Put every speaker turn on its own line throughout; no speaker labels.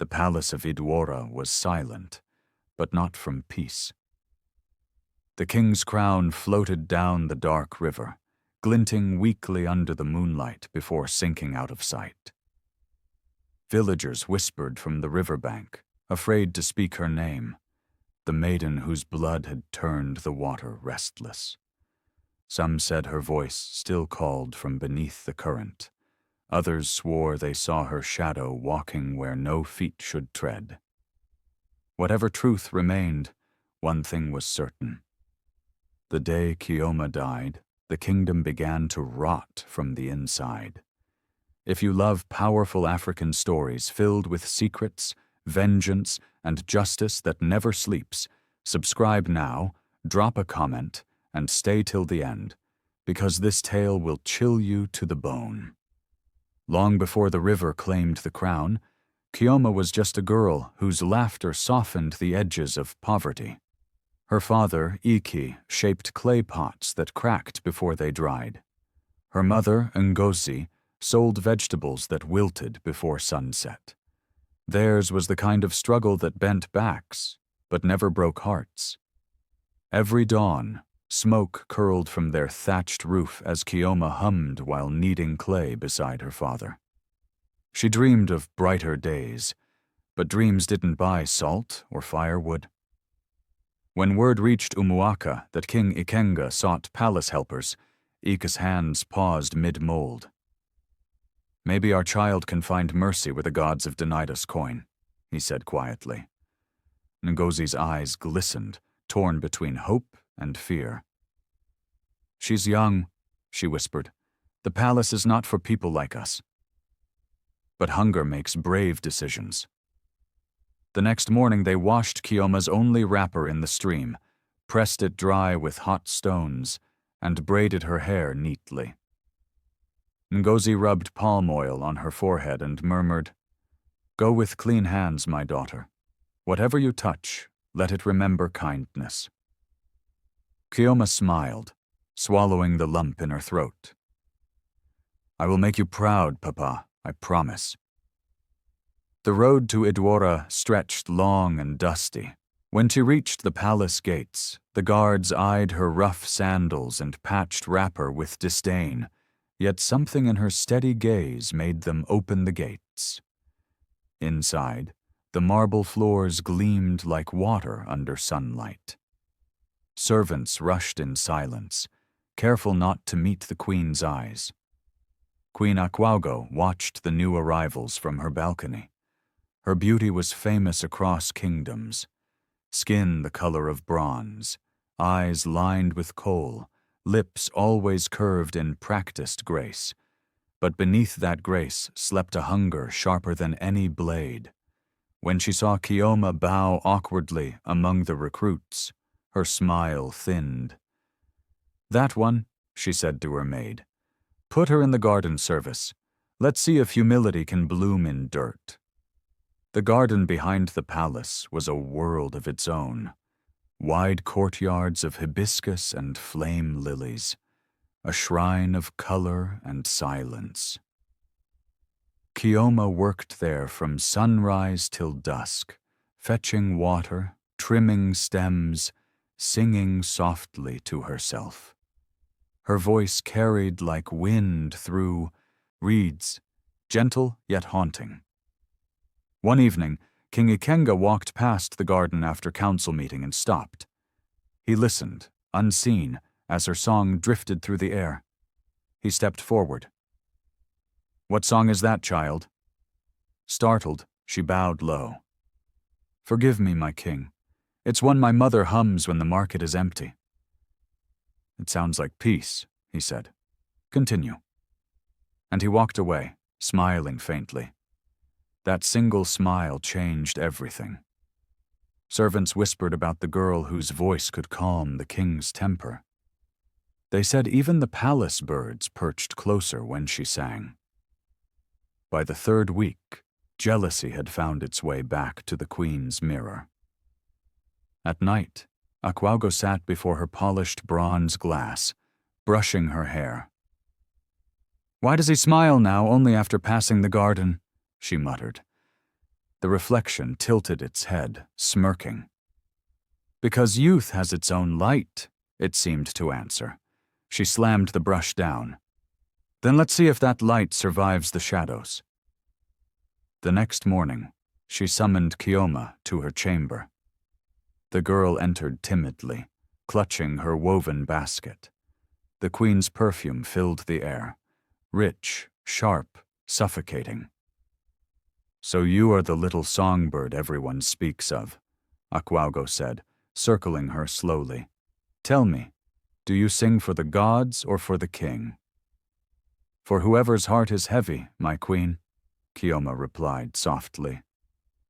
The palace of Idwara was silent, but not from peace. The king's crown floated down the dark river, glinting weakly under the moonlight before sinking out of sight. Villagers whispered from the riverbank, afraid to speak her name, the maiden whose blood had turned the water restless. Some said her voice still called from beneath the current. Others swore they saw her shadow walking where no feet should tread. Whatever truth remained, one thing was certain. The day Chioma died, the kingdom began to rot from the inside. If you love powerful African stories filled with secrets, vengeance, and justice that never sleeps, subscribe now, drop a comment, and stay till the end, because this tale will chill you to the bone. Long before the river claimed the crown, Chioma was just a girl whose laughter softened the edges of poverty. Her father, Iki, shaped clay pots that cracked before they dried. Her mother, Ngozi, sold vegetables that wilted before sunset. Theirs was the kind of struggle that bent backs, but never broke hearts. Every dawn, smoke curled from their thatched roof as Chioma hummed while kneading clay beside her father. She dreamed of brighter days, but dreams didn't buy salt or firewood. When word reached Umuaka that King Ikenga sought palace helpers, Ika's hands paused mid-mold. "Maybe our child can find mercy where the gods have denied us coin," he said quietly. Ngozi's eyes glistened, torn between hope and fear. "She's young," she whispered. "The palace is not for people like us." But hunger makes brave decisions. The next morning they washed Chioma's only wrapper in the stream, pressed it dry with hot stones, and braided her hair neatly. Ngozi rubbed palm oil on her forehead and murmured, "Go with clean hands, my daughter. Whatever you touch, let it remember kindness." Chioma smiled, swallowing the lump in her throat. "I will make you proud, Papa, I promise." The road to Idwara stretched long and dusty. When she reached the palace gates, the guards eyed her rough sandals and patched wrapper with disdain, yet something in her steady gaze made them open the gates. Inside, the marble floors gleamed like water under sunlight. Servants rushed in silence, careful not to meet the queen's eyes. Queen Akwaugo watched the new arrivals from her balcony. Her beauty was famous across kingdoms. Skin the color of bronze, eyes lined with kohl, lips always curved in practiced grace. But beneath that grace slept a hunger sharper than any blade. When she saw Chioma bow awkwardly among the recruits, her smile thinned. "That one," she said to her maid. "Put her in the garden service. Let's see if humility can bloom in dirt." The garden behind the palace was a world of its own. Wide courtyards of hibiscus and flame lilies, a shrine of color and silence. Chioma worked there from sunrise till dusk, fetching water, trimming stems, singing softly to herself. Her voice carried like wind through reeds, gentle yet haunting. One evening, King Ikenga walked past the garden after council meeting and stopped. He listened, unseen, as her song drifted through the air. He stepped forward. "What song is that, child?" Startled, she bowed low. "Forgive me, my king. It's one my mother hums when the market is empty." "It sounds like peace," he said. "Continue." And he walked away, smiling faintly. That single smile changed everything. Servants whispered about the girl whose voice could calm the king's temper. They said even the palace birds perched closer when she sang. By the third week, jealousy had found its way back to the queen's mirror. At night, Akwaugo sat before her polished bronze glass, brushing her hair. "Why does he smile now only after passing the garden?" she muttered. The reflection tilted its head, smirking. "Because youth has its own light," it seemed to answer. She slammed the brush down. "Then let's see if that light survives the shadows." The next morning, she summoned Chioma to her chamber. The girl entered timidly, clutching her woven basket. The queen's perfume filled the air, rich, sharp, suffocating. "So you are the little songbird everyone speaks of," Akwaugo said, circling her slowly. "Tell me, do you sing for the gods or for the king?" "For whoever's heart is heavy, my queen," Chioma replied softly.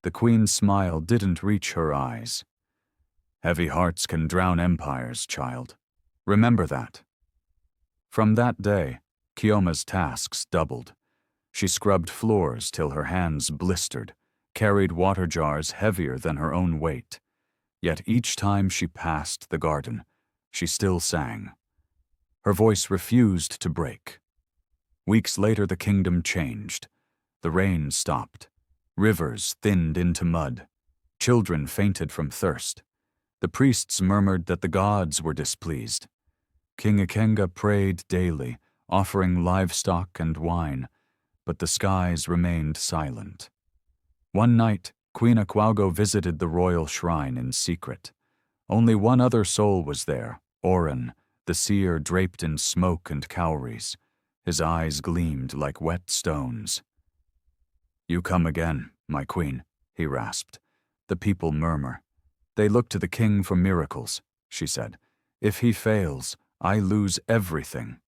The queen's smile didn't reach her eyes. "Heavy hearts can drown empires, child. Remember that." From that day, Chioma's tasks doubled. She scrubbed floors till her hands blistered, carried water jars heavier than her own weight. Yet each time she passed the garden, she still sang. Her voice refused to break. Weeks later, the kingdom changed. The rain stopped. Rivers thinned into mud. Children fainted from thirst. The priests murmured that the gods were displeased. King Ikenga prayed daily, offering livestock and wine, but the skies remained silent. One night, Queen Akwaugo visited the royal shrine in secret. Only one other soul was there, Oran, the seer draped in smoke and cowries. His eyes gleamed like wet stones. "You come again, my queen," he rasped. "The people murmur. They look to the king for miracles," she said. "If he fails, I lose everything."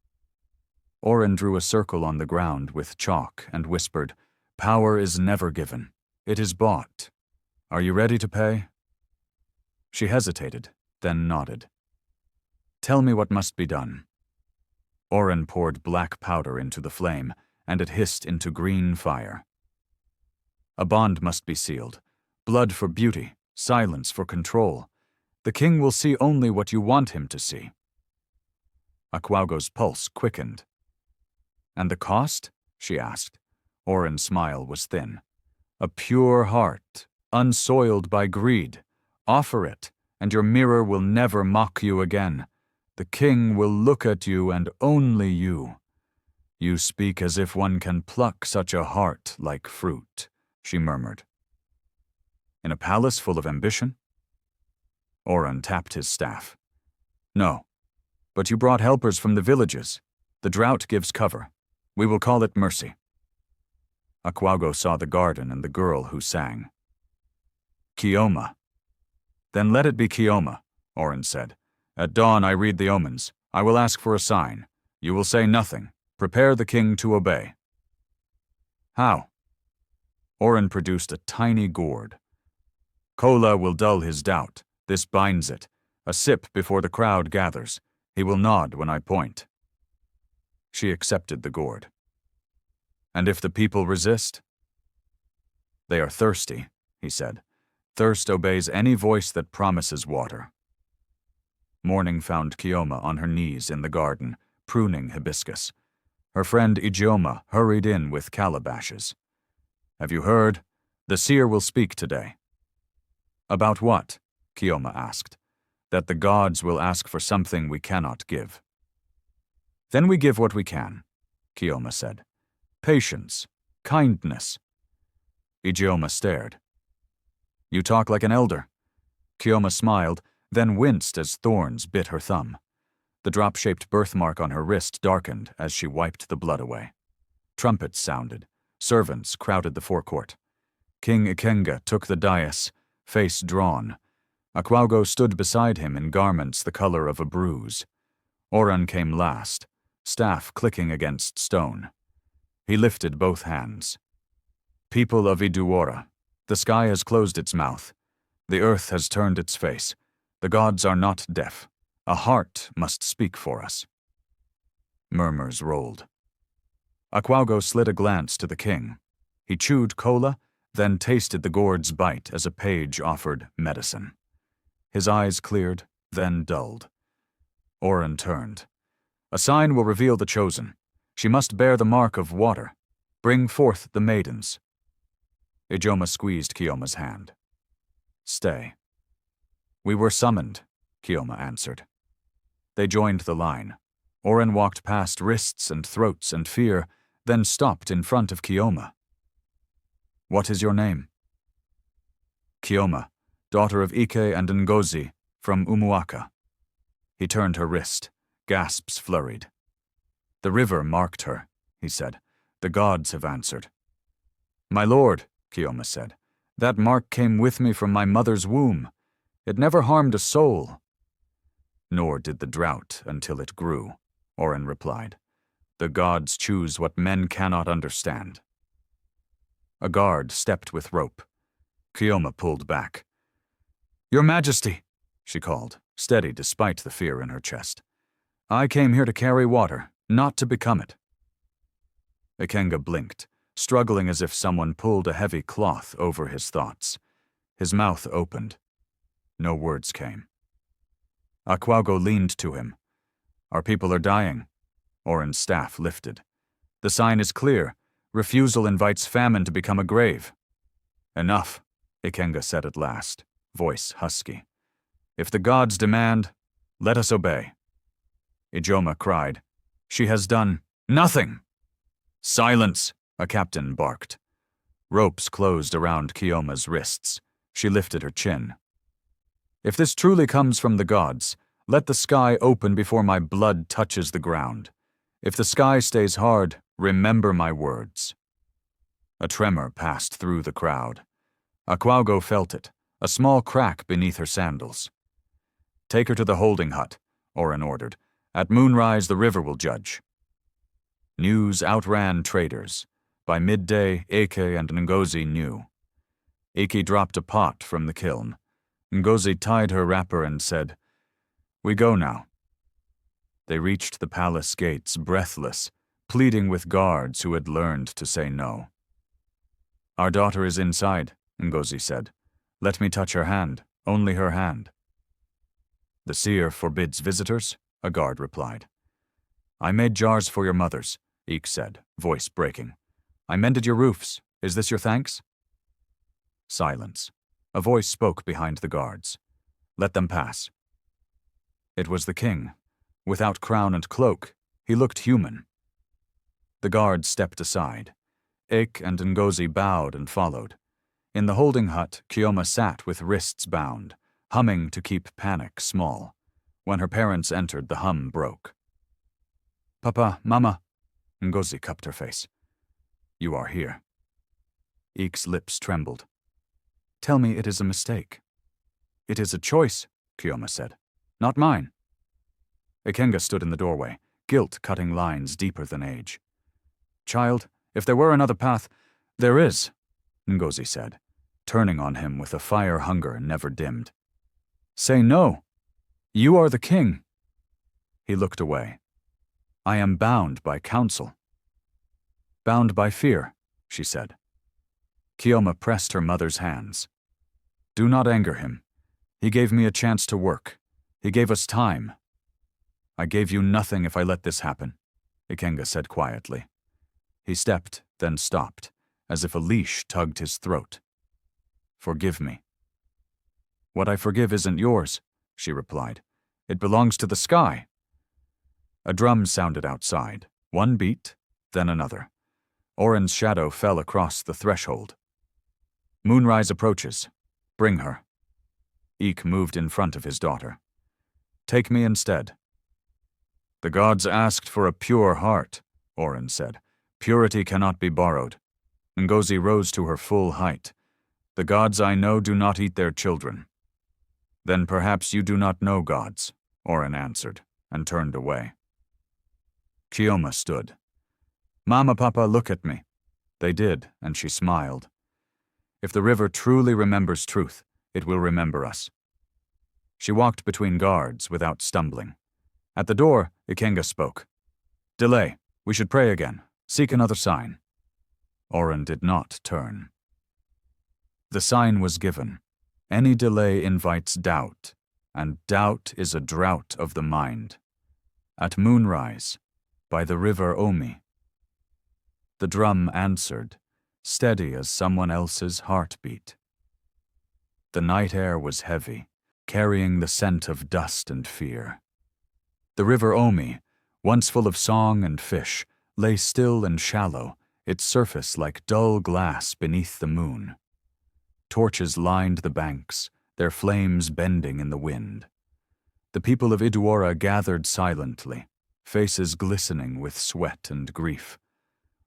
Oran drew a circle on the ground with chalk and whispered, "Power is never given. It is bought. Are you ready to pay?" She hesitated, then nodded. "Tell me what must be done." Oran poured black powder into the flame, and it hissed into green fire. "A bond must be sealed. Blood for beauty, silence for control. The king will see only what you want him to see." Akwaugo's pulse quickened. "And the cost?" she asked. Oran's smile was thin. "A pure heart, unsoiled by greed. Offer it, and your mirror will never mock you again. The king will look at you and only you." "You speak as if one can pluck such a heart like fruit," she murmured. "In a palace full of ambition?" Oran tapped his staff. "No, but you brought helpers from the villages. The drought gives cover. We will call it mercy." Akwaugo saw the garden and the girl who sang. "Chioma." "Then let it be Chioma," Oran said. "At dawn I read the omens. I will ask for a sign. You will say nothing. Prepare the king to obey." "How?" Oran produced a tiny gourd. "Kola will dull his doubt. This binds it. A sip before the crowd gathers. He will nod when I point." She accepted the gourd. "And if the people resist?" "They are thirsty," he said. "Thirst obeys any voice that promises water." Morning found Chioma on her knees in the garden, pruning hibiscus. Her friend Ijeoma hurried in with calabashes. "Have you heard? The seer will speak today." "About what?" Chioma asked. "That the gods will ask for something we cannot give." "Then we give what we can," Chioma said. "Patience, kindness." Ijeoma stared. "You talk like an elder." Chioma smiled, then winced as thorns bit her thumb. The drop-shaped birthmark on her wrist darkened as she wiped the blood away. Trumpets sounded. Servants crowded the forecourt. King Ikenga took the dais, face drawn. Akwaugo stood beside him in garments the color of a bruise. Oran came last, staff clicking against stone. He lifted both hands. "People of Iduora, the sky has closed its mouth. The earth has turned its face. The gods are not deaf. A heart must speak for us." Murmurs rolled. Akwaugo slid a glance to the king. He chewed kola, then tasted the gourd's bite as a page offered medicine. His eyes cleared, then dulled. Oran turned. "A sign will reveal the chosen. She must bear the mark of water. Bring forth the maidens." Chioma squeezed Chioma's hand. Stay. We were summoned, Chioma answered. They joined the line. Oran walked past wrists and throats and fear, then stopped in front of Chioma. What is your name? Chioma, daughter of Ike and Ngozi, from Umuaka. He turned her wrist. Gasps flurried. The river marked her, he said. The gods have answered. My lord, Chioma said, that mark came with me from my mother's womb. It never harmed a soul. Nor did the drought until it grew, Oran replied. The gods choose what men cannot understand. A guard stepped with rope. Chioma pulled back. Your Majesty, she called, steady despite the fear in her chest. I came here to carry water, not to become it. Ikenga blinked, struggling as if someone pulled a heavy cloth over his thoughts. His mouth opened. No words came. Akwaugo leaned to him. Our people are dying. Oran's staff lifted. The sign is clear. Refusal invites famine to become a grave. Enough, Ikenga said at last, voice husky. If the gods demand, let us obey. Chioma cried. She has done nothing. Silence, a captain barked. Ropes closed around Chioma's wrists. She lifted her chin. If this truly comes from the gods, let the sky open before my blood touches the ground. If the sky stays hard, remember my words. A tremor passed through the crowd. Akwaugo felt it, a small crack beneath her sandals. Take her to the holding hut, Oran ordered. At moonrise the river will judge. News outran traders. By midday, Ike and Ngozi knew. Ike dropped a pot from the kiln. Ngozi tied her wrapper and said, We go now. They reached the palace gates breathless, pleading with guards who had learned to say no. Our daughter is inside, Ngozi said. Let me touch her hand, only her hand. The seer forbids visitors, a guard replied. I made jars for your mothers, Ike said, voice breaking. I mended your roofs. Is this your thanks? Silence. A voice spoke behind the guards. Let them pass. It was the king. Without crown and cloak, he looked human. The guards stepped aside. Ike and Ngozi bowed and followed. In the holding hut, Chioma sat with wrists bound, humming to keep panic small. When her parents entered, the hum broke. Papa, Mama. Ngozi cupped her face. You are here. Ike's lips trembled. Tell me it is a mistake. It is a choice, Chioma said. Not mine. Ikenga stood in the doorway, guilt cutting lines deeper than age. Child, if there were another path, there is, Ngozi said, turning on him with a fire hunger never dimmed. Say no. You are the king. He looked away. I am bound by counsel. Bound by fear, she said. Chioma pressed her mother's hands. Do not anger him. He gave me a chance to work. He gave us time. I gave you nothing if I let this happen, Ikenga said quietly. He stepped, then stopped, as if a leash tugged his throat. Forgive me. What I forgive isn't yours, she replied. It belongs to the sky. A drum sounded outside, one beat, then another. Oran's shadow fell across the threshold. Moonrise approaches. Bring her. Ike moved in front of his daughter. Take me instead. The gods asked for a pure heart, Oran said. Purity cannot be borrowed. Ngozi rose to her full height. The gods I know do not eat their children. Then perhaps you do not know gods, Oran answered, and turned away. Chioma stood. Mama, Papa, look at me. They did, and she smiled. If the river truly remembers truth, it will remember us. She walked between guards without stumbling. At the door, Ikenga spoke. Delay. We should pray again. Seek another sign. Oran did not turn. The sign was given. Any delay invites doubt, and doubt is a drought of the mind. At moonrise, by the river Omi. The drum answered. steady as someone else's heartbeat. The night air was heavy, carrying the scent of dust and fear. The river Omi, once full of song and fish, lay still and shallow, its surface like dull glass beneath the moon. Torches lined the banks, their flames bending in the wind. The people of Iduora gathered silently, faces glistening with sweat and grief.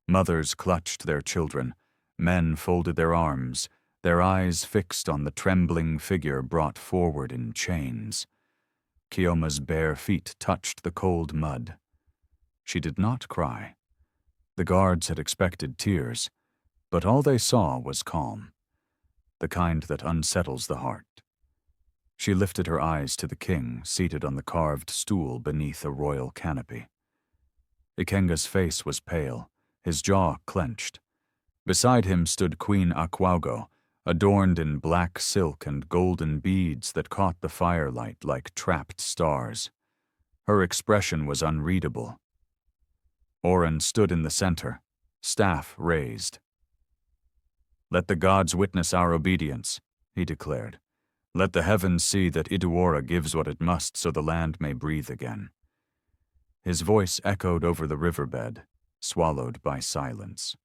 Mothers clutched their children, men folded their arms, their eyes fixed on the trembling figure brought forward in chains. Chioma's bare feet touched the cold mud. She did not cry. The guards had expected tears, but all they saw was calm, the kind that unsettles the heart. She lifted her eyes to the king seated on the carved stool beneath a royal canopy. Ikenga's face was pale, his jaw clenched. Beside him stood Queen Akwaugo, adorned in black silk and golden beads that caught the firelight like trapped stars. Her expression was unreadable. Oran stood in the center, staff raised. "Let the gods witness our obedience," he declared. "Let the heavens see that Iduora gives what it must so the land may breathe again." His voice echoed over the riverbed, swallowed by silence.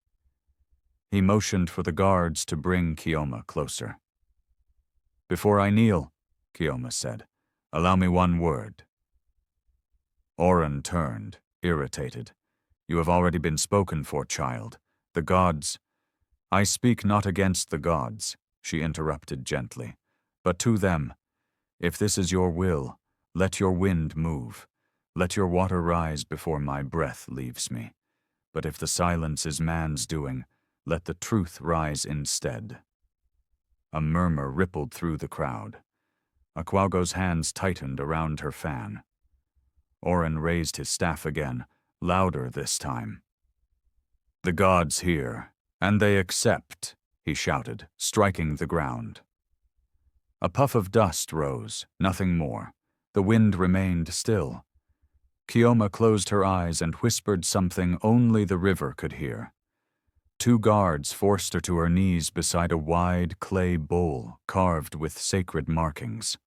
He motioned for the guards to bring Chioma closer. "Before I kneel," Chioma said, "allow me one word." Oran turned, irritated. "You have already been spoken for, child. The gods—" "I speak not against the gods," she interrupted gently, "but to them. If this is your will, let your wind move. Let your water rise before my breath leaves me. But if the silence is man's doing, let the truth rise instead." A murmur rippled through the crowd. Akwaugo's hands tightened around her fan. Oran raised his staff again, louder this time. "The gods hear, and they accept," he shouted, striking the ground. A puff of dust rose, nothing more. The wind remained still. Chioma closed her eyes and whispered something only the river could hear. Two guards forced her to her knees beside a wide clay bowl carved with sacred markings.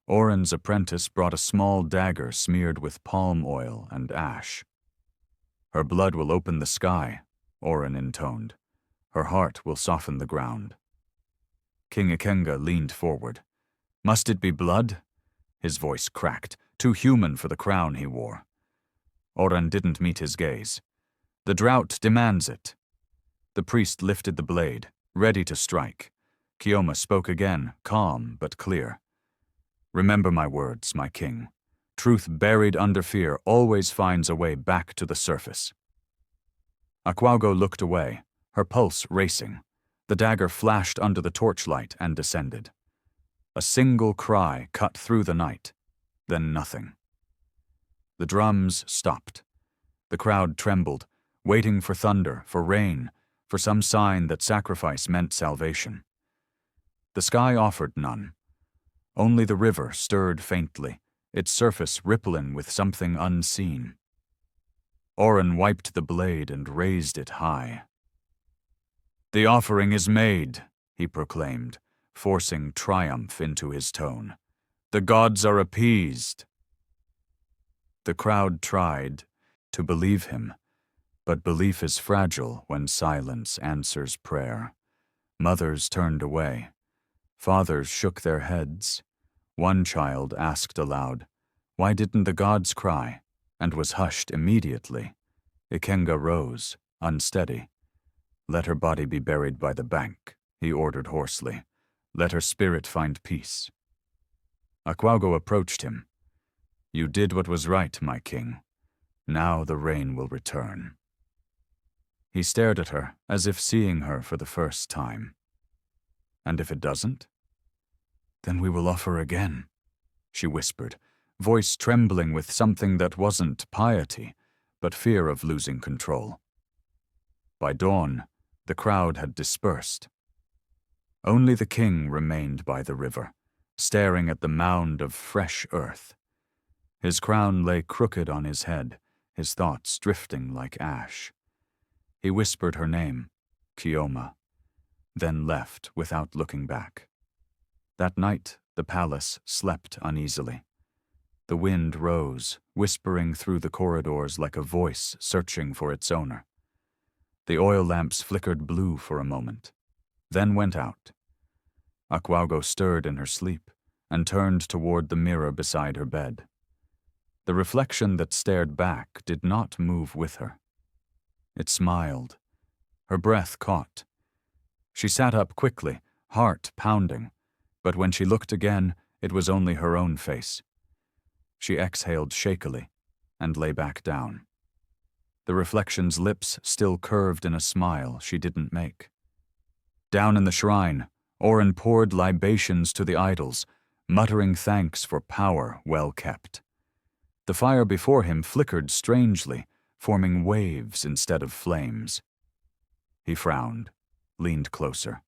Oran's apprentice brought a small dagger smeared with palm oil and ash. "Her blood will open the sky," Oran intoned. "Her heart will soften the ground." King Ikenga leaned forward. "Must it be blood?" His voice cracked, too human for the crown he wore. Oran didn't meet his gaze. "The drought demands it." The priest lifted the blade, ready to strike. Chioma spoke again, calm but clear. "Remember my words, my king. Truth buried under fear always finds a way back to the surface." Akwaugo looked away, her pulse racing. The dagger flashed under the torchlight and descended. A single cry cut through the night, then nothing. The drums stopped. The crowd trembled, waiting for thunder, for rain, for some sign that sacrifice meant salvation. The sky offered none. Only the river stirred faintly, its surface rippling with something unseen. Oran wiped the blade and raised it high. "The offering is made," he proclaimed, forcing triumph into his tone. "The gods are appeased." The crowd tried to believe him, but belief is fragile when silence answers prayer. Mothers turned away. Fathers shook their heads. One child asked aloud, "Why didn't the gods cry?" and was hushed immediately. Ikenga rose, unsteady. "Let her body be buried by the bank," he ordered hoarsely. "Let her spirit find peace." Akwaugo approached him. "You did what was right, my king. Now the rain will return." He stared at her as if seeing her for the first time. "And if it doesn't?" "Then we will offer again," she whispered, voice trembling with something that wasn't piety, but fear of losing control. By dawn, the crowd had dispersed. Only the king remained by the river, staring at the mound of fresh earth. His crown lay crooked on his head, his thoughts drifting like ash. He whispered her name, Chioma, then left without looking back. That night, the palace slept uneasily. The wind rose, whispering through the corridors like a voice searching for its owner. The oil lamps flickered blue for a moment, then went out. Akwaugo stirred in her sleep and turned toward the mirror beside her bed. The reflection that stared back did not move with her. It smiled. Her breath caught. She sat up quickly, heart pounding, but when she looked again, it was only her own face. She exhaled shakily and lay back down. The reflection's lips still curved in a smile she didn't make. Down in the shrine, Oran poured libations to the idols, muttering thanks for power well kept. The fire before him flickered strangely, forming waves instead of flames. He frowned, leaned closer.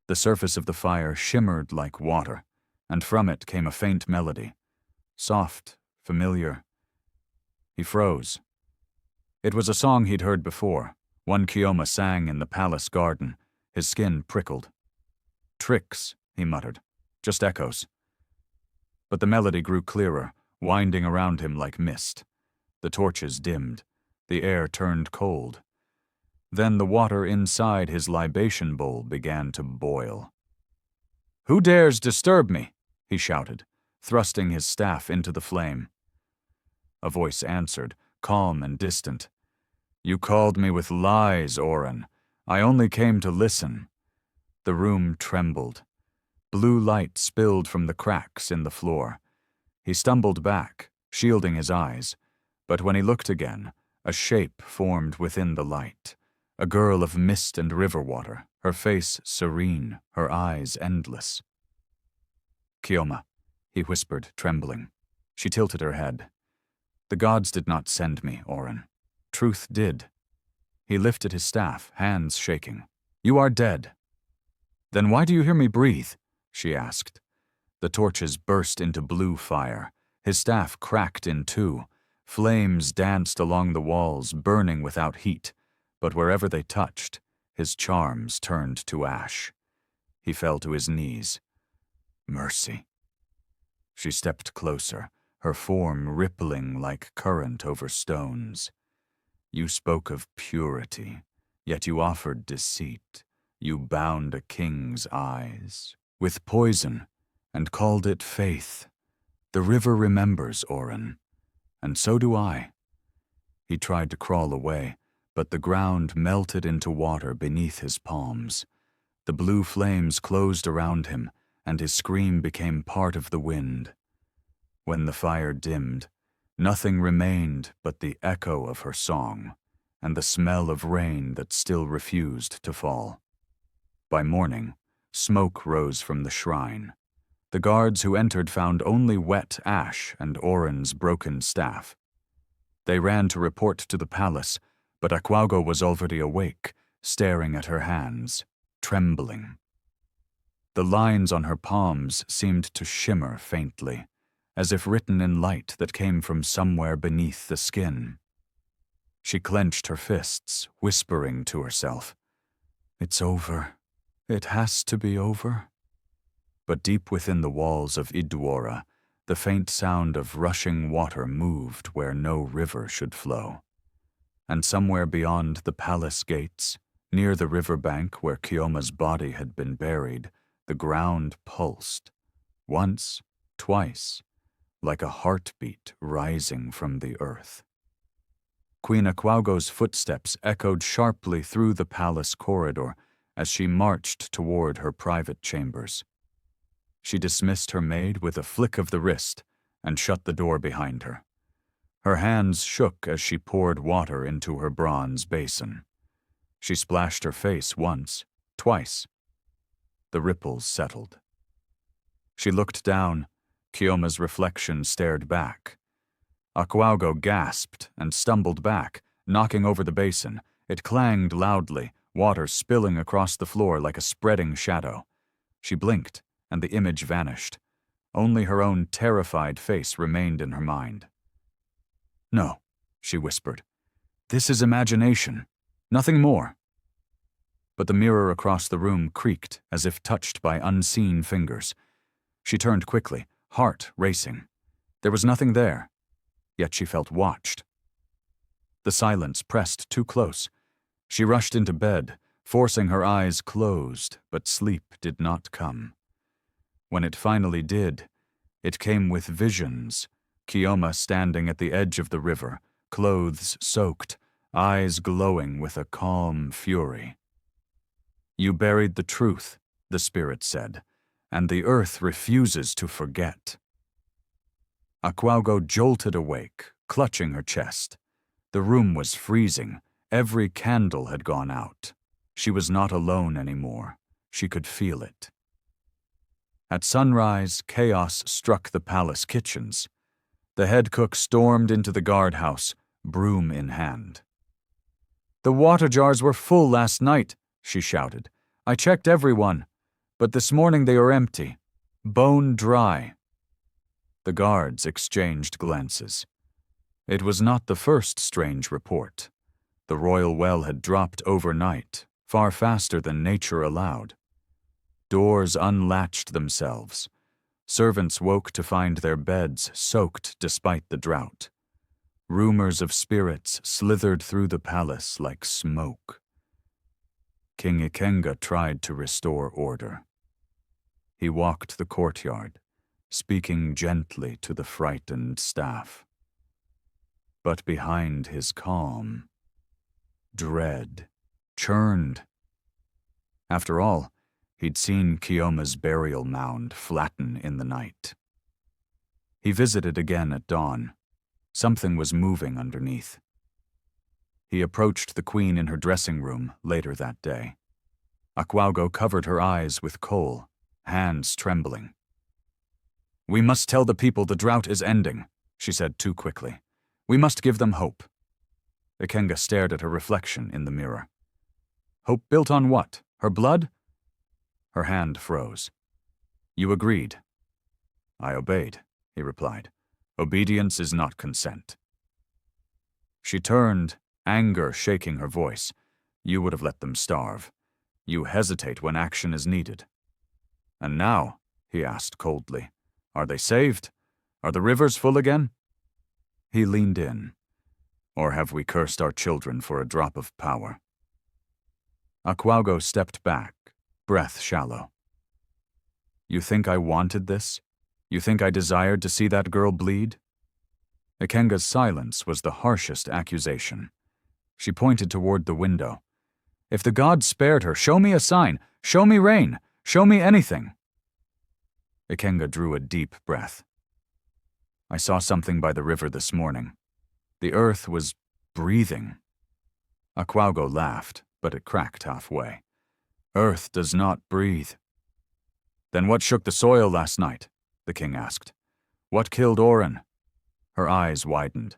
The surface of the fire shimmered like water, and from it came a faint melody. Soft, familiar. He froze. It was a song he'd heard before, one Chioma sang in the palace garden. His skin prickled. "Tricks," he muttered. "Just echoes." But the melody grew clearer, winding around him like mist. The torches dimmed. The air turned cold. Then the water inside his libation bowl began to boil. "Who dares disturb me?" he shouted, thrusting his staff into the flame. A voice answered, calm and distant. "You called me with lies, Oran. I only came to listen." The room trembled. Blue light spilled from the cracks in the floor. He stumbled back, shielding his eyes, but when he looked again, a shape formed within the light. A girl of mist and river water, her face serene, her eyes endless. "Chioma," he whispered, trembling. She tilted her head. "The gods did not send me, Oran. Truth did." He lifted his staff, hands shaking. "You are dead." "Then why do you hear me breathe?" she asked. The torches burst into blue fire. His staff cracked in two. Flames danced along the walls, burning without heat, but wherever they touched, his charms turned to ash. He fell to his knees. "Mercy." She stepped closer, her form rippling like current over stones. "You spoke of purity, yet you offered deceit. You bound a king's eyes with poison and called it faith. The river remembers, Oran, and so do I." He tried to crawl away, but the ground melted into water beneath his palms. The blue flames closed around him, and his scream became part of the wind. When the fire dimmed, nothing remained but the echo of her song and the smell of rain that still refused to fall. By morning, smoke rose from the shrine. The guards who entered found only wet ash and Oran's broken staff. They ran to report to the palace, but Akwaugo was already awake, staring at her hands, trembling. The lines on her palms seemed to shimmer faintly, as if written in light that came from somewhere beneath the skin. She clenched her fists, whispering to herself, "It's over. It has to be over." But deep within the walls of Idwara, the faint sound of rushing water moved where no river should flow. And somewhere beyond the palace gates, near the river bank where Chioma's body had been buried, the ground pulsed. Once, twice, like a heartbeat rising from the earth. Queen Akwaugo's footsteps echoed sharply through the palace corridor as she marched toward her private chambers. She dismissed her maid with a flick of the wrist and shut the door behind her. Her hands shook as she poured water into her bronze basin. She splashed her face once, twice. The ripples settled. She looked down. Chioma's reflection stared back. Akwaugo gasped and stumbled back, knocking over the basin. It clanged loudly, water spilling across the floor like a spreading shadow. She blinked, and the image vanished. Only her own terrified face remained in her mind. "No," she whispered. "This is imagination. Nothing more." but the mirror across the room creaked as if touched by unseen fingers. She turned quickly, heart racing. There was nothing there, yet she felt watched. The silence pressed too close. She rushed into bed, forcing her eyes closed, but sleep did not come. When it finally did, it came with visions. Chioma standing at the edge of the river, clothes soaked, eyes glowing with a calm fury. "You buried the truth," the spirit said, "and the earth refuses to forget." Akwaugo jolted awake, clutching her chest. The room was freezing. Every candle had gone out. She was not alone anymore. She could feel it. At sunrise, chaos struck the palace kitchens. The head cook stormed into the guardhouse, broom in hand. "The water jars were full last night," she shouted. "I checked everyone, but this morning they are empty, bone dry." The guards exchanged glances. It was not the first strange report. The royal well had dropped overnight, far faster than nature allowed. Doors unlatched themselves. Servants woke to find their beds soaked despite the drought. Rumors of spirits slithered through the palace like smoke. King Ikenga tried to restore order. He walked the courtyard, speaking gently to the frightened staff. But behind his calm, dread churned. After all, he'd seen Chioma's burial mound flatten in the night. He visited again at dawn. Something was moving underneath. He approached the queen in her dressing room later that day. Akwaugo covered her eyes with kohl, hands trembling. "We must tell the people the drought is ending," she said too quickly. "We must give them hope." Ikenga stared at her reflection in the mirror. Hope built on what? Her blood? Her hand froze. "You agreed." "I obeyed," he replied. "Obedience is not consent." She turned, anger shaking her voice. "You would have let them starve. You hesitate when action is needed." "And now," he asked coldly, "are they saved? Are the rivers full again?" He leaned in. "Or have we cursed our children for a drop of power?" Akwaugo stepped back, breath shallow. "You think I wanted this? You think I desired to see that girl bleed?" Ikenga's silence was the harshest accusation. She pointed toward the window. "If the gods spared her, show me a sign. Show me rain. Show me anything." Ikenga drew a deep breath. "I saw something by the river this morning. The earth was breathing." Akwaugo laughed, but it cracked halfway. "Earth does not breathe." "Then what shook the soil last night?" the king asked. "What killed Oran?" Her eyes widened.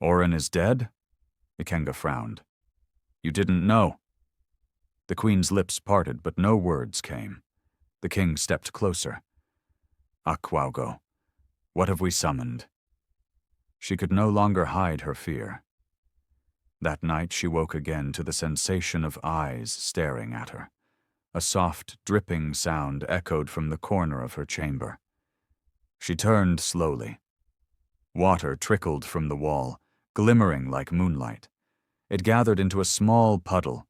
"Oran is dead?" Ikenga frowned. "You didn't know." The queen's lips parted, but no words came. The king stepped closer. "Akwaugo, what have we summoned?" She could no longer hide her fear. That night she woke again to the sensation of eyes staring at her. A soft, dripping sound echoed from the corner of her chamber. She turned slowly. Water trickled from the wall, glimmering like moonlight. It gathered into a small puddle,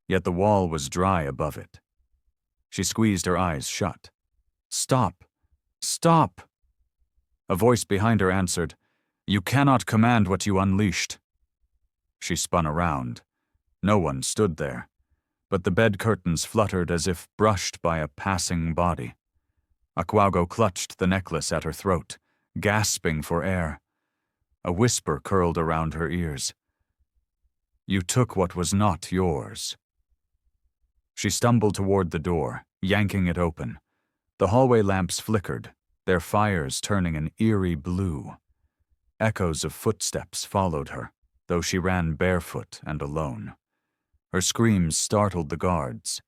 yet the wall was dry above it. She squeezed her eyes shut. "Stop! Stop!" A voice behind her answered, "You cannot command what you unleashed." She spun around. No one stood there, but the bed curtains fluttered as if brushed by a passing body. Akwaugo clutched the necklace at her throat, gasping for air. A whisper curled around her ears. "You took what was not yours." She stumbled toward the door, yanking it open. The hallway lamps flickered, their fires turning an eerie blue. Echoes of footsteps followed her, though she ran barefoot and alone. Her screams startled the guards.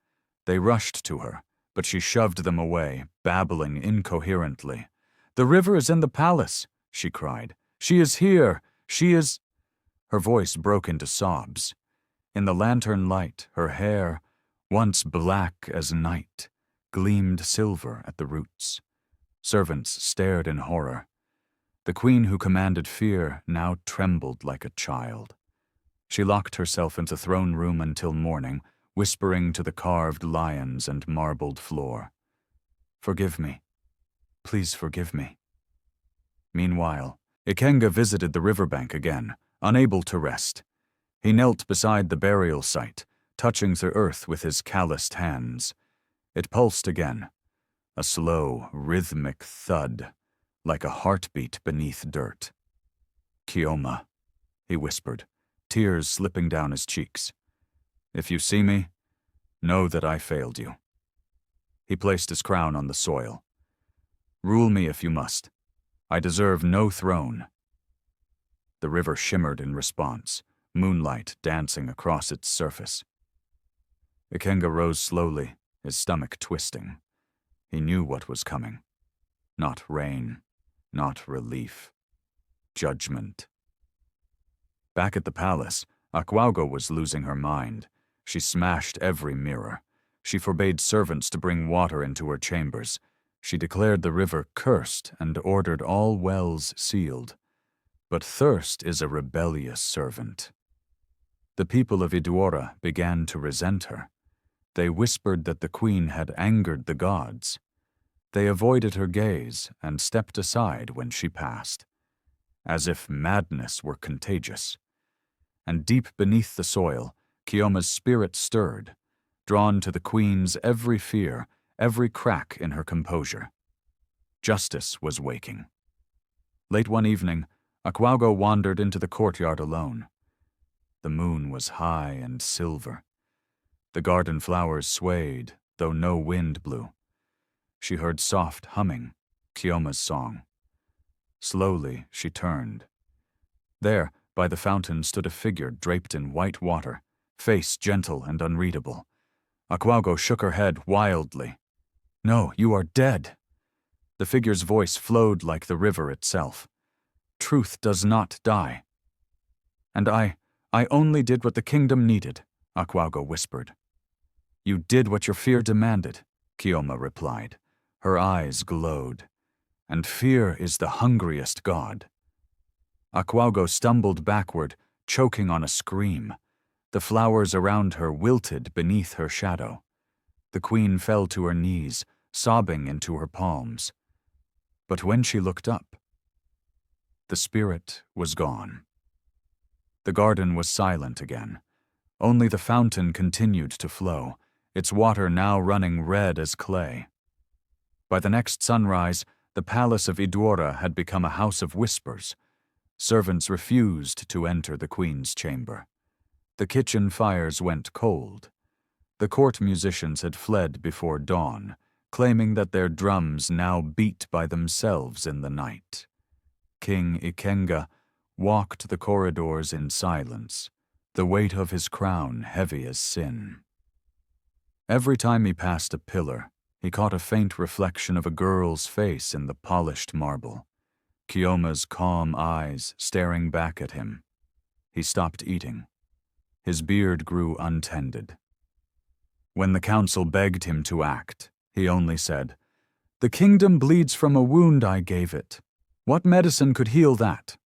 They rushed to her, but she shoved them away, babbling incoherently. "The river is in the palace," she cried. "She is here! She is—" Her voice broke into sobs. In the lantern light, her hair, once black as night, gleamed silver at the roots. Servants stared in horror. The queen who commanded fear now trembled like a child. She locked herself into throne room until morning, whispering to the carved lions and marbled floor. "Forgive me. Please forgive me." Meanwhile, Ikenga visited the riverbank again, unable to rest. He knelt beside the burial site, touching the earth with his calloused hands. It pulsed again, a slow, rhythmic thud, like a heartbeat beneath dirt. "Chioma," he whispered, tears slipping down his cheeks. "If you see me, know that I failed you." He placed his crown on the soil. "Rule me if you must. I deserve no throne." The river shimmered in response, moonlight dancing across its surface. Ikenga rose slowly, his stomach twisting. He knew what was coming. Not rain, not relief. Judgment. Back at the palace, Akwaugo was losing her mind. She smashed every mirror. She forbade servants to bring water into her chambers. She declared the river cursed and ordered all wells sealed. But thirst is a rebellious servant. The people of Iduora began to resent her. They whispered that the queen had angered the gods. They avoided her gaze and stepped aside when she passed, as if madness were contagious. And deep beneath the soil, Chioma's spirit stirred, drawn to the queen's every fear, every crack in her composure. Justice was waking. Late one evening, Akwaugo wandered into the courtyard alone. The moon was high and silver. The garden flowers swayed, though no wind blew. She heard soft humming, Chioma's song. Slowly she turned. There, by the fountain, stood a figure draped in white water, face gentle and unreadable. Akwaugo shook her head wildly. "No, you are dead." The figure's voice flowed like the river itself. "Truth does not die." "And I only did what the kingdom needed," Akwaugo whispered. "You did what your fear demanded," Chioma replied. Her eyes glowed. "And fear is the hungriest god." Akwaugo stumbled backward, choking on a scream. The flowers around her wilted beneath her shadow. The queen fell to her knees, sobbing into her palms. But when she looked up, the spirit was gone. The garden was silent again. Only the fountain continued to flow, its water now running red as clay. By the next sunrise, the palace of Iduora had become a house of whispers. Servants refused to enter the queen's chamber. The kitchen fires went cold. The court musicians had fled before dawn, claiming that their drums now beat by themselves in the night. King Ikenga walked the corridors in silence, the weight of his crown heavy as sin. Every time he passed a pillar, he caught a faint reflection of a girl's face in the polished marble, Chioma's calm eyes staring back at him. He stopped eating. His beard grew untended. When the council begged him to act, he only said, "The kingdom bleeds from a wound I gave it. What medicine could heal that?"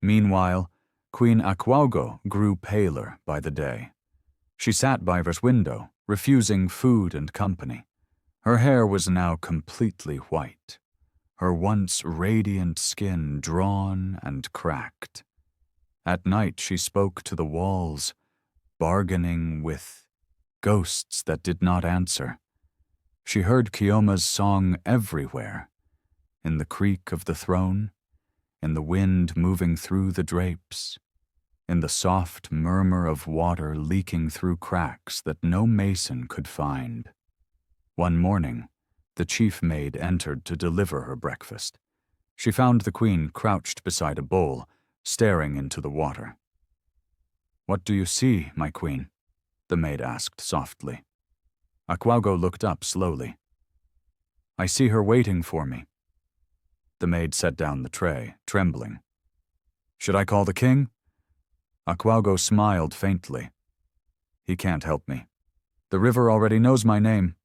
Meanwhile, Queen Akwaugo grew paler by the day. She sat by her window, refusing food and company. Her hair was now completely white, her once radiant skin drawn and cracked. At night she spoke to the walls, bargaining with ghosts that did not answer. She heard Chioma's song everywhere, in the creak of the throne, in the wind moving through the drapes, in the soft murmur of water leaking through cracks that no mason could find. One morning, the chief maid entered to deliver her breakfast. She found the queen crouched beside a bowl, staring into the water. "What do you see, my queen?" the maid asked softly. Akwaugo looked up slowly. "I see her waiting for me." The maid set down the tray, trembling. "Should I call the king?" Akwaugo smiled faintly. "He can't help me. The river already knows my name."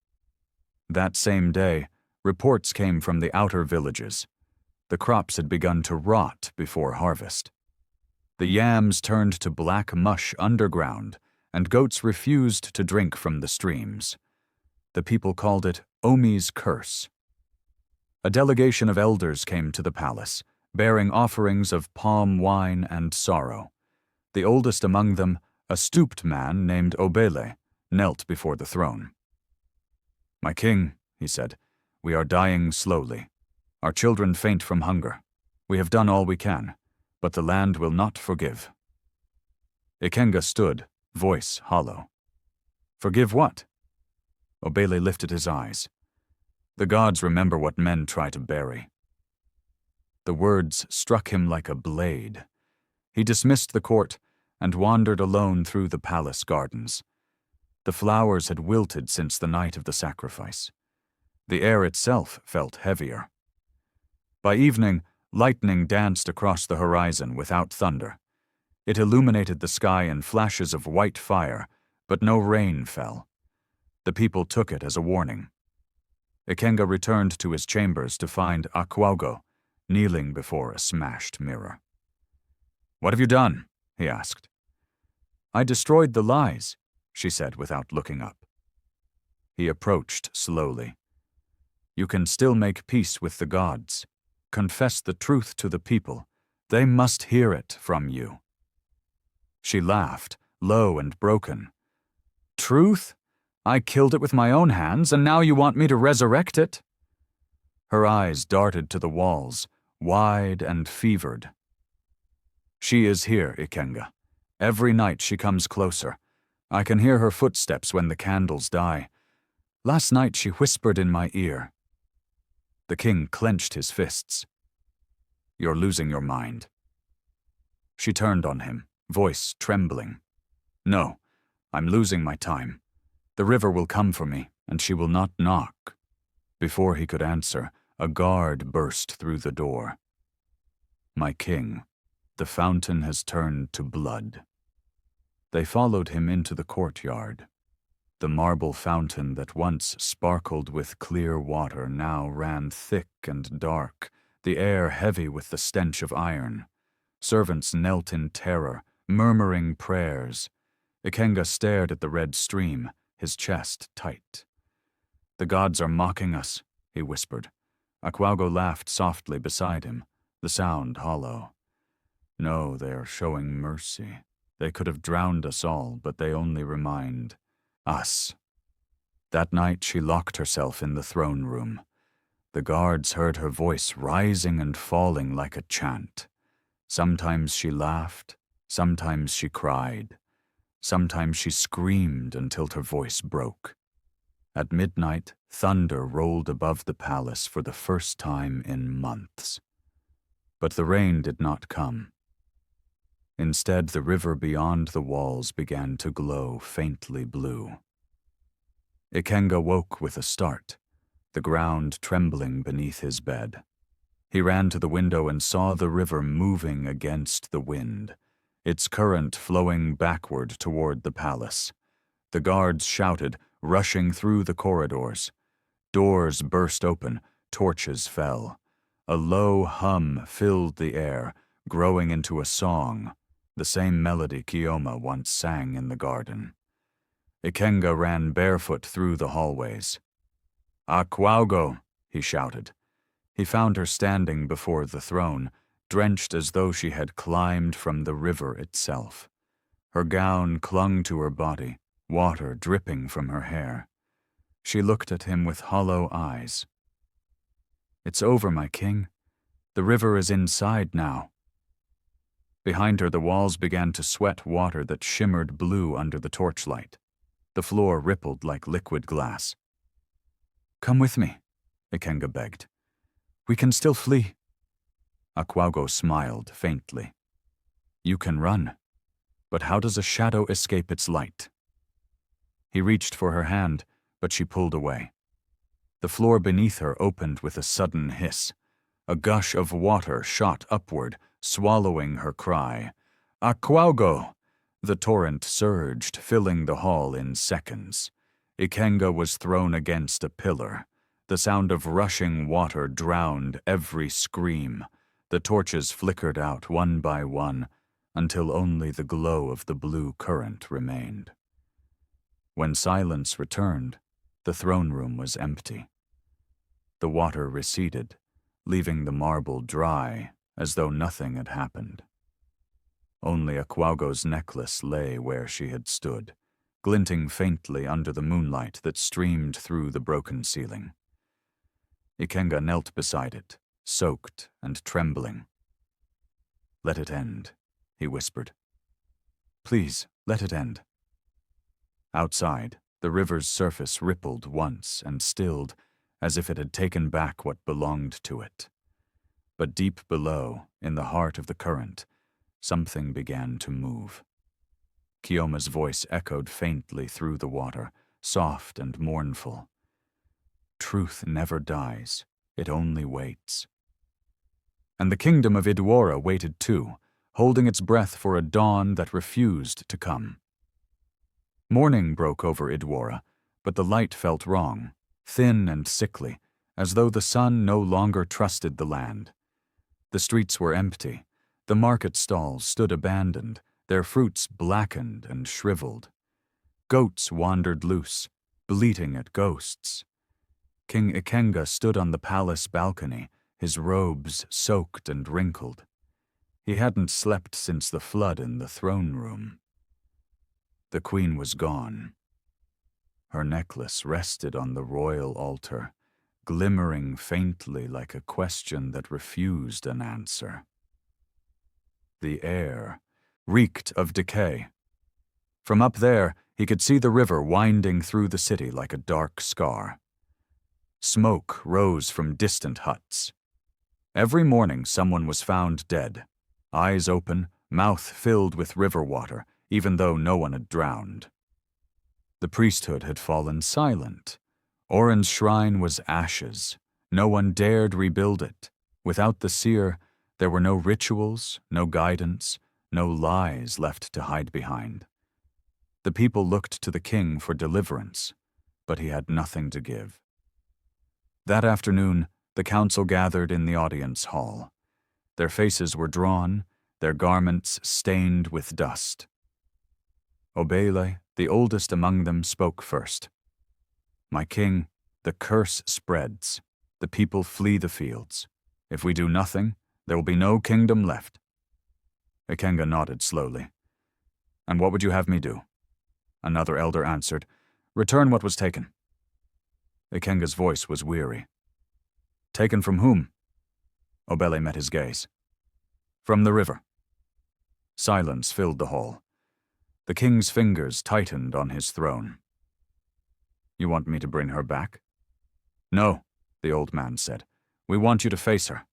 That same day, reports came from the outer villages. The crops had begun to rot before harvest. The yams turned to black mush underground, and goats refused to drink from the streams. The people called it Omi's curse. A delegation of elders came to the palace, bearing offerings of palm wine and sorrow. The oldest among them, a stooped man named Obele, knelt before the throne. "My king," he said, "we are dying slowly. Our children faint from hunger. We have done all we can, but the land will not forgive." Ikenga stood, voice hollow. "Forgive what?" Obele lifted his eyes. "The gods remember what men try to bury." The words struck him like a blade. He dismissed the court and wandered alone through the palace gardens. The flowers had wilted since the night of the sacrifice. The air itself felt heavier. By evening, lightning danced across the horizon without thunder. It illuminated the sky in flashes of white fire, but no rain fell. The people took it as a warning. Ikenga returned to his chambers to find Akwaugo kneeling before a smashed mirror. "What have you done?" he asked. "I destroyed the lies," she said without looking up. He approached slowly. "You can still make peace with the gods. Confess the truth to the people. They must hear it from you." She laughed, low and broken. "Truth? I killed it with my own hands, and now you want me to resurrect it?" Her eyes darted to the walls, wide and fevered. "She is here, Ikenga. Every night she comes closer. I can hear her footsteps when the candles die. Last night she whispered in my ear." The king clenched his fists. "You're losing your mind." She turned on him, voice trembling. "No, I'm losing my time. The river will come for me, and she will not knock." Before he could answer, a guard burst through the door. "My king, the fountain has turned to blood." They followed him into the courtyard. The marble fountain that once sparkled with clear water now ran thick and dark, the air heavy with the stench of iron. Servants knelt in terror, murmuring prayers. Ikenga stared at the red stream, his chest tight. "The gods are mocking us," he whispered. Akwaugo laughed softly beside him, the sound hollow. "No, they are showing mercy. They could have drowned us all, but they only remind us." That night she locked herself in the throne room. The guards heard her voice rising and falling like a chant. Sometimes she laughed, sometimes she cried. Sometimes she screamed until her voice broke. At midnight, thunder rolled above the palace for the first time in months. But the rain did not come. Instead, the river beyond the walls began to glow faintly blue. Ikenga woke with a start, the ground trembling beneath his bed. He ran to the window and saw the river moving against the wind, its current flowing backward toward the palace. The guards shouted, rushing through the corridors. Doors burst open, torches fell. A low hum filled the air, growing into a song, the same melody Chioma once sang in the garden. Ikenga ran barefoot through the hallways. "Akwaugo," he shouted. He found her standing before the throne, drenched as though she had climbed from the river itself. Her gown clung to her body, water dripping from her hair. She looked at him with hollow eyes. "It's over, my king. The river is inside now." Behind her, the walls began to sweat water that shimmered blue under the torchlight. The floor rippled like liquid glass. "Come with me," Ikenga begged. "We can still flee." Akwaugo smiled faintly. "You can run, but how does a shadow escape its light?" He reached for her hand, but she pulled away. The floor beneath her opened with a sudden hiss. A gush of water shot upward, swallowing her cry. "Akwaugo!" The torrent surged, filling the hall in seconds. Ikenga was thrown against a pillar. The sound of rushing water drowned every scream. The torches flickered out one by one until only the glow of the blue current remained. When silence returned, the throne room was empty. The water receded, leaving the marble dry as though nothing had happened. Only Akwaugo's necklace lay where she had stood, glinting faintly under the moonlight that streamed through the broken ceiling. Ikenga knelt beside it, soaked and trembling. "Let it end," he whispered. "Please, let it end." Outside, the river's surface rippled once and stilled, as if it had taken back what belonged to it. But deep below, in the heart of the current, something began to move. Chioma's voice echoed faintly through the water, soft and mournful. "Truth never dies, it only waits." And the kingdom of Idwara waited too, holding its breath for a dawn that refused to come. Morning broke over Idwara, but the light felt wrong, thin and sickly, as though the sun no longer trusted the land. The streets were empty. The market stalls stood abandoned, their fruits blackened and shriveled. Goats wandered loose, bleating at ghosts. King Ikenga stood on the palace balcony, his robes soaked and wrinkled. He hadn't slept since the flood in the throne room. The queen was gone. Her necklace rested on the royal altar, glimmering faintly like a question that refused an answer. The air reeked of decay. From up there, he could see the river winding through the city like a dark scar. Smoke rose from distant huts. Every morning someone was found dead, eyes open, mouth filled with river water, even though no one had drowned. The priesthood had fallen silent. Oran's shrine was ashes. No one dared rebuild it. Without the seer, there were no rituals, no guidance, no lies left to hide behind. The people looked to the king for deliverance, but he had nothing to give. That afternoon, the council gathered in the audience hall. Their faces were drawn, their garments stained with dust. Obele, the oldest among them, spoke first. "My king, the curse spreads. The people flee the fields. If we do nothing, there will be no kingdom left." Ikenga nodded slowly. "And what would you have me do?" Another elder answered, "Return what was taken." Ikenga's voice was weary. "Taken from whom?" Obele met his gaze. "From the river." Silence filled the hall. The king's fingers tightened on his throne. "You want me to bring her back?" "No," the old man said. "We want you to face her."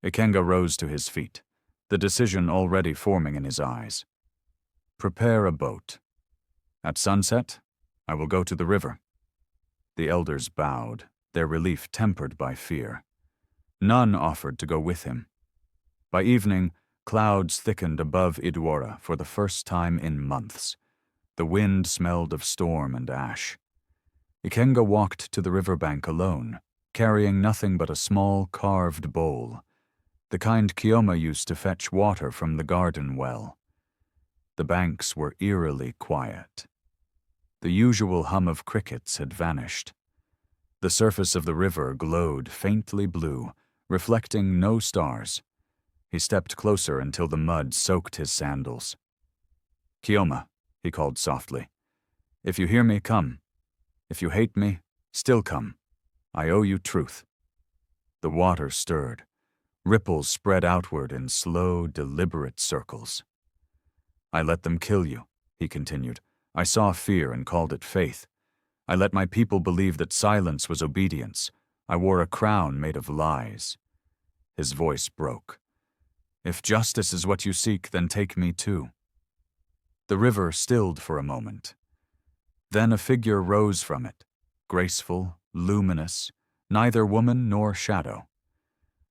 Ikenga rose to his feet, the decision already forming in his eyes. "Prepare a boat. At sunset, I will go to the river." The elders bowed, their relief tempered by fear. None offered to go with him. By evening, clouds thickened above Idwara for the first time in months. The wind smelled of storm and ash. Ikenga walked to the riverbank alone, carrying nothing but a small carved bowl, the kind Chioma used to fetch water from the garden well. The banks were eerily quiet. The usual hum of crickets had vanished. The surface of the river glowed faintly blue, reflecting no stars. He stepped closer until the mud soaked his sandals. "Chioma," he called softly. "If you hear me, come. If you hate me, still come. I owe you truth." The water stirred. Ripples spread outward in slow, deliberate circles. "I let them kill you," he continued. "I saw fear and called it faith. I let my people believe that silence was obedience. I wore a crown made of lies." His voice broke. "If justice is what you seek, then take me too." The river stilled for a moment. Then a figure rose from it, graceful, luminous, neither woman nor shadow.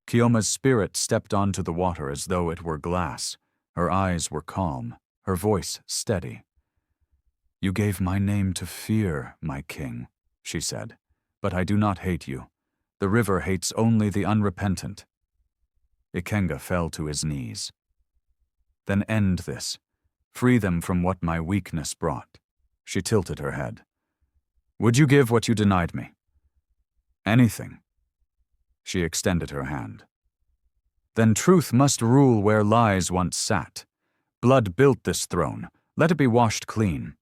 Chioma's spirit stepped onto the water as though it were glass. Her eyes were calm, her voice steady. "You gave my name to fear, my king," she said, "but I do not hate you. The river hates only the unrepentant." Ikenga fell to his knees. "Then end this. Free them from what my weakness brought." She tilted her head. "Would you give what you denied me?" "Anything." She extended her hand. "Then truth must rule where lies once sat. Blood built this throne. Let it be washed clean."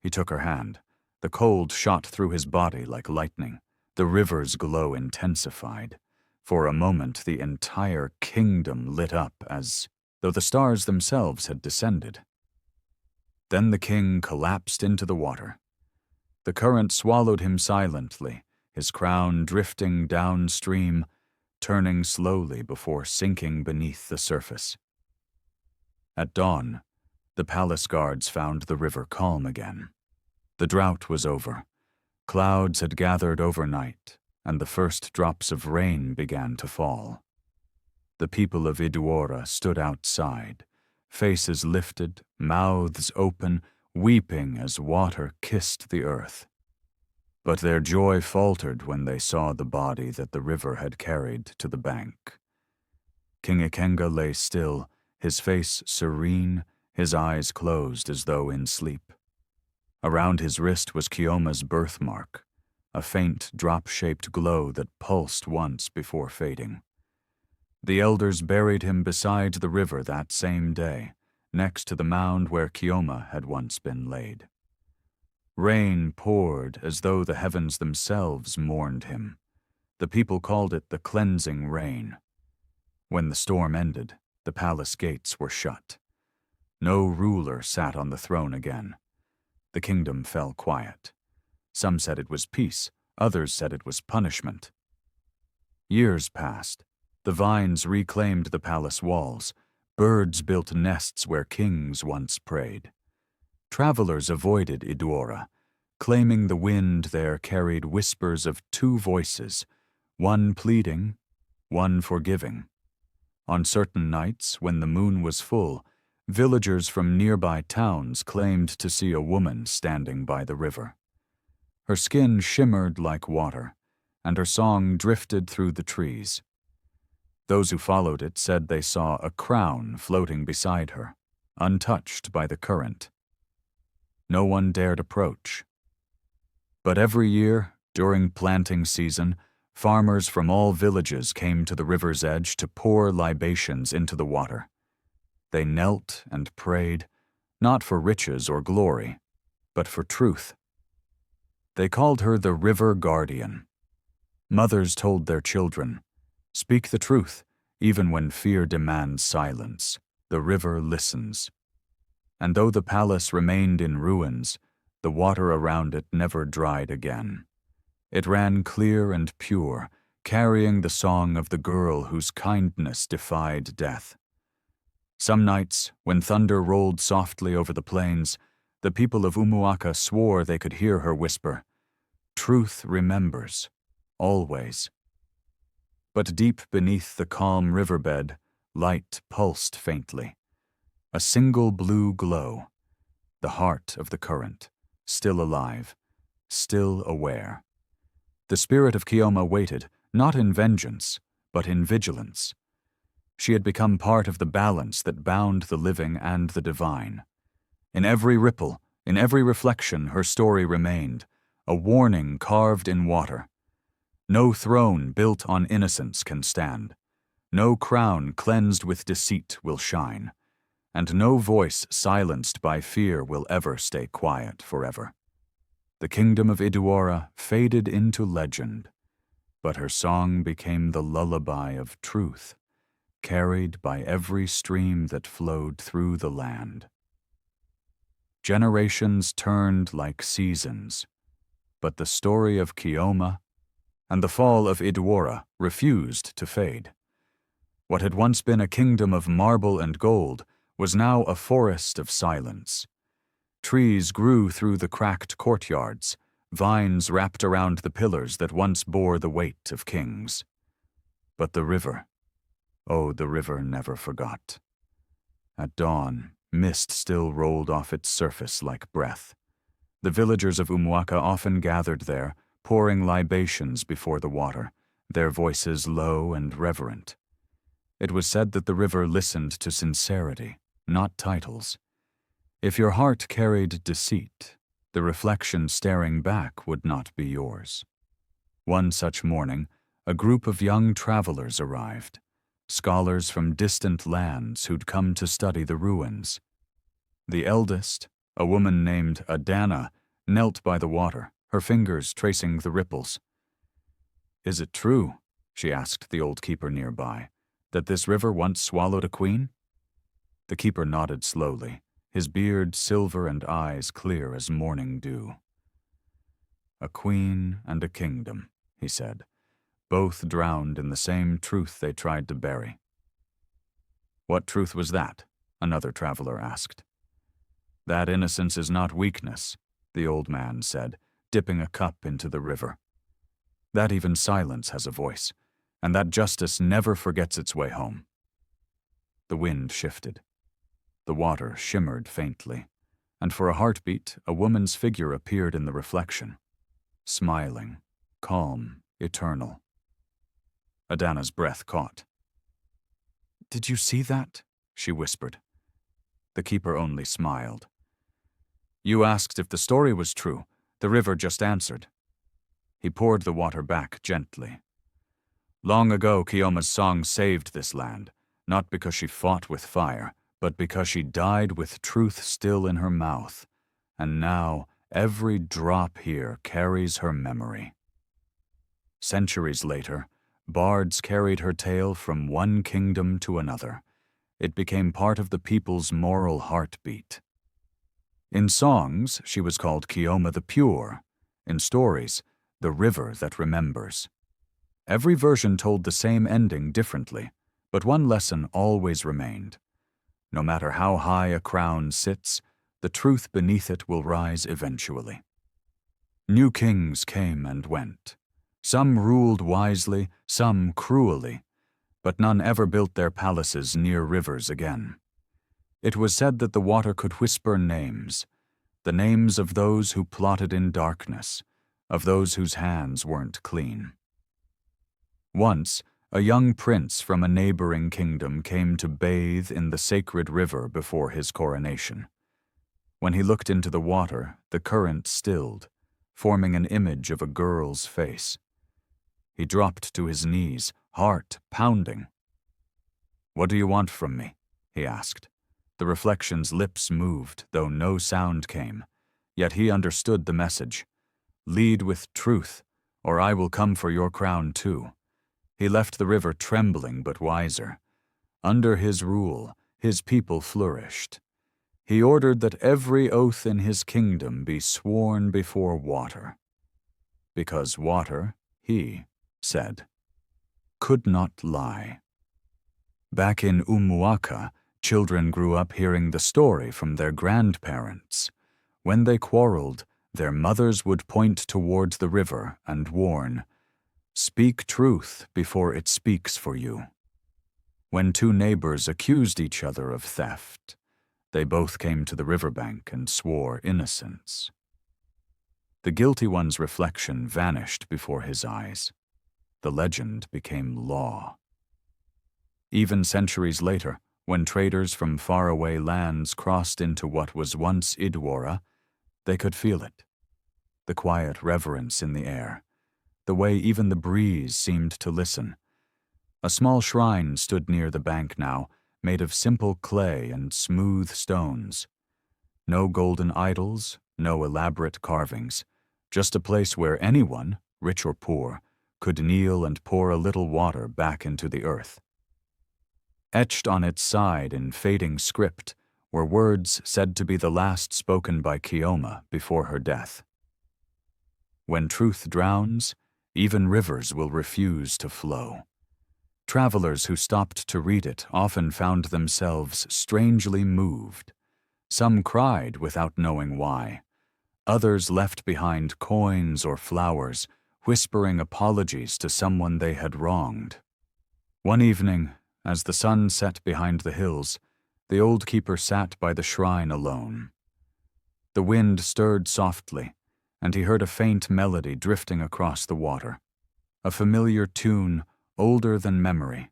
He took her hand. The cold shot through his body like lightning. The river's glow intensified. For a moment, the entire kingdom lit up as though the stars themselves had descended. Then the king collapsed into the water. The current swallowed him silently, his crown drifting downstream, turning slowly before sinking beneath the surface. At dawn, the palace guards found the river calm again. The drought was over. Clouds had gathered overnight, and the first drops of rain began to fall. The people of Iduora stood outside, faces lifted, mouths open, weeping as water kissed the earth. But their joy faltered when they saw the body that the river had carried to the bank. King Ikenga lay still, his face serene, his eyes closed as though in sleep. Around his wrist was Chioma's birthmark, a faint drop-shaped glow that pulsed once before fading. The elders buried him beside the river that same day, next to the mound where Chioma had once been laid. Rain poured as though the heavens themselves mourned him. The people called it the cleansing rain. When the storm ended, the palace gates were shut. No ruler sat on the throne again. The kingdom fell quiet. Some said it was peace, others said it was punishment. Years passed. The vines reclaimed the palace walls. Birds built nests where kings once prayed. Travelers avoided Iduora, claiming the wind there carried whispers of two voices, one pleading, one forgiving. On certain nights, when the moon was full, villagers from nearby towns claimed to see a woman standing by the river. Her skin shimmered like water, and her song drifted through the trees. Those who followed it said they saw a crown floating beside her, untouched by the current. No one dared approach. But every year, during planting season, farmers from all villages came to the river's edge to pour libations into the water. They knelt and prayed, not for riches or glory, but for truth. They called her the River Guardian. Mothers told their children, "Speak the truth, even when fear demands silence. The river listens." And though the palace remained in ruins, the water around it never dried again. It ran clear and pure, carrying the song of the girl whose kindness defied death. Some nights, when thunder rolled softly over the plains, the people of Umuaka swore they could hear her whisper, "Truth remembers, always." But deep beneath the calm riverbed, light pulsed faintly. A single blue glow, the heart of the current, still alive, still aware. The spirit of Chioma waited, not in vengeance, but in vigilance. She had become part of the balance that bound the living and the divine. In every ripple, in every reflection, her story remained, a warning carved in water. No throne built on innocence can stand. No crown cleansed with deceit will shine. And no voice silenced by fear will ever stay quiet forever. The kingdom of Iduora faded into legend, but her song became the lullaby of truth, carried by every stream that flowed through the land. Generations turned like seasons, but the story of Chioma and the fall of Iduora refused to fade. What had once been a kingdom of marble and gold was now a forest of silence. Trees grew through the cracked courtyards, vines wrapped around the pillars that once bore the weight of kings. But the river, oh, the river never forgot. At dawn, Mist still rolled off its surface like breath. The villagers of Umuaka often gathered there, pouring libations before the water, their voices low and reverent. It was said that the river listened to sincerity, not titles. If your heart carried deceit, the reflection staring back would not be yours. One such morning, a group of young travelers arrived, scholars from distant lands who'd come to study the ruins. The eldest, a woman named Adana, knelt by the water, her fingers tracing the ripples. "Is it true," she asked the old keeper nearby, "that this river once swallowed a queen?" The keeper nodded slowly, his beard silver and eyes clear as morning dew. "A queen and a kingdom," he said, "both drowned in the same truth they tried to bury." "What truth was that?" another traveler asked. "That innocence is not weakness," the old man said, dipping a cup into the river. "That even silence has a voice, and that justice never forgets its way home." The wind shifted. The water shimmered faintly, and for a heartbeat, a woman's figure appeared in the reflection, smiling, calm, eternal. Adana's breath caught. "Did you see that?" she whispered. The keeper only smiled. "You asked if the story was true. The river just answered." He poured the water back gently. "Long ago, Chioma's song saved this land, not because she fought with fire, but because she died with truth still in her mouth, and now every drop here carries her memory." Centuries later, bards carried her tale from one kingdom to another. It became part of the people's moral heartbeat. In songs, she was called Chioma the Pure. In stories, the river that remembers. Every version told the same ending differently, but one lesson always remained. No matter how high a crown sits, the truth beneath it will rise eventually. New kings came and went. Some ruled wisely, some cruelly, but none ever built their palaces near rivers again. It was said that the water could whisper names, the names of those who plotted in darkness, of those whose hands weren't clean. Once, a young prince from a neighboring kingdom came to bathe in the sacred river before his coronation. When he looked into the water, the current stilled, forming an image of a girl's face. He dropped to his knees, heart pounding. "What do you want from me?" he asked. The reflection's lips moved, though no sound came. Yet he understood the message. "Lead with truth, or I will come for your crown too." He left the river trembling but wiser. Under his rule, his people flourished. He ordered that every oath in his kingdom be sworn before water. Because water, he said, could not lie. Back in Umuaka, children grew up hearing the story from their grandparents. When they quarreled, their mothers would point towards the river and warn, "Speak truth before it speaks for you." When two neighbors accused each other of theft, they both came to the riverbank and swore innocence. The guilty one's reflection vanished before his eyes. The legend became law. Even centuries later, when traders from faraway lands crossed into what was once Idwara, they could feel it. The quiet reverence in the air, the way even the breeze seemed to listen. A small shrine stood near the bank now, made of simple clay and smooth stones. No golden idols, no elaborate carvings, just a place where anyone, rich or poor, could kneel and pour a little water back into the earth. Etched on its side in fading script were words said to be the last spoken by Chioma before her death. When truth drowns, even rivers will refuse to flow. Travelers who stopped to read it often found themselves strangely moved. Some cried without knowing why. Others left behind coins or flowers, whispering apologies to someone they had wronged. One evening, as the sun set behind the hills, The old keeper sat by the shrine alone. The wind stirred softly, and he heard a faint melody drifting across the water, a familiar tune older than memory.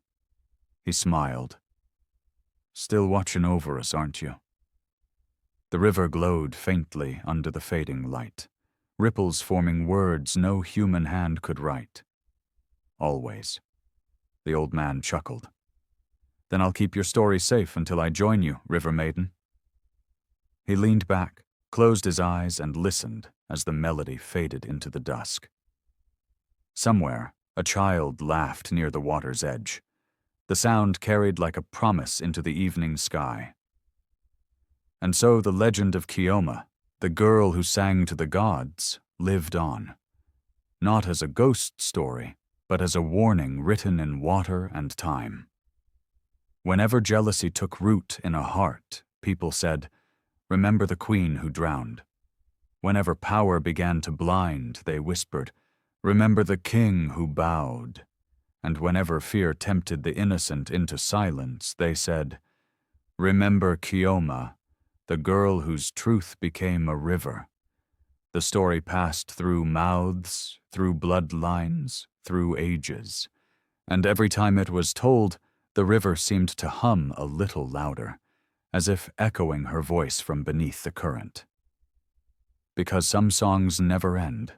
He smiled. "Still watching over us, aren't you?" The river glowed faintly under the fading light, ripples forming words no human hand could write. "Always." The old man chuckled. "Then I'll keep your story safe until I join you, River Maiden." He leaned back, closed his eyes, and listened as the melody faded into the dusk. Somewhere, a child laughed near the water's edge. The sound carried like a promise into the evening sky. And so the legend of Chioma, the girl who sang to the gods, lived on. Not as a ghost story, but as a warning written in water and time. Whenever jealousy took root in a heart, people said, "Remember the queen who drowned." Whenever power began to blind, they whispered, "Remember the king who bowed." And whenever fear tempted the innocent into silence, they said, "Remember Chioma, the girl whose truth became a river." The story passed through mouths, through bloodlines, through ages. And every time it was told, the river seemed to hum a little louder, as if echoing her voice from beneath the current. Because some songs never end.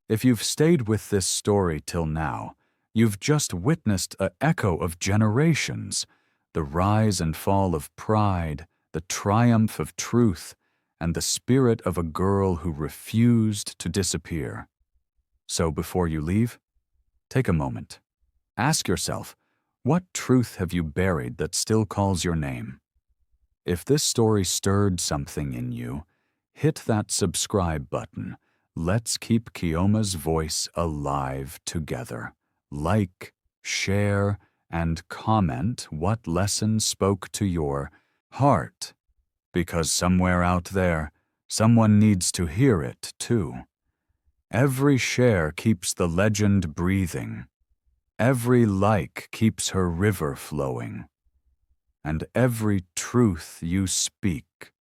If you've stayed with this story till now, you've just witnessed an echo of generations, the rise and fall of pride, the triumph of truth, and the spirit of a girl who refused to disappear. So before you leave, take a moment. Ask yourself, what truth have you buried that still calls your name? If this story stirred something in you, hit that subscribe button. Let's keep Chioma's voice alive together. Like, share, and comment what lesson spoke to your heart, because somewhere out there, someone needs to hear it too. Every share keeps the legend breathing. Every like keeps her river flowing. And every truth you speak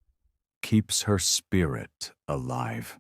keeps her spirit alive.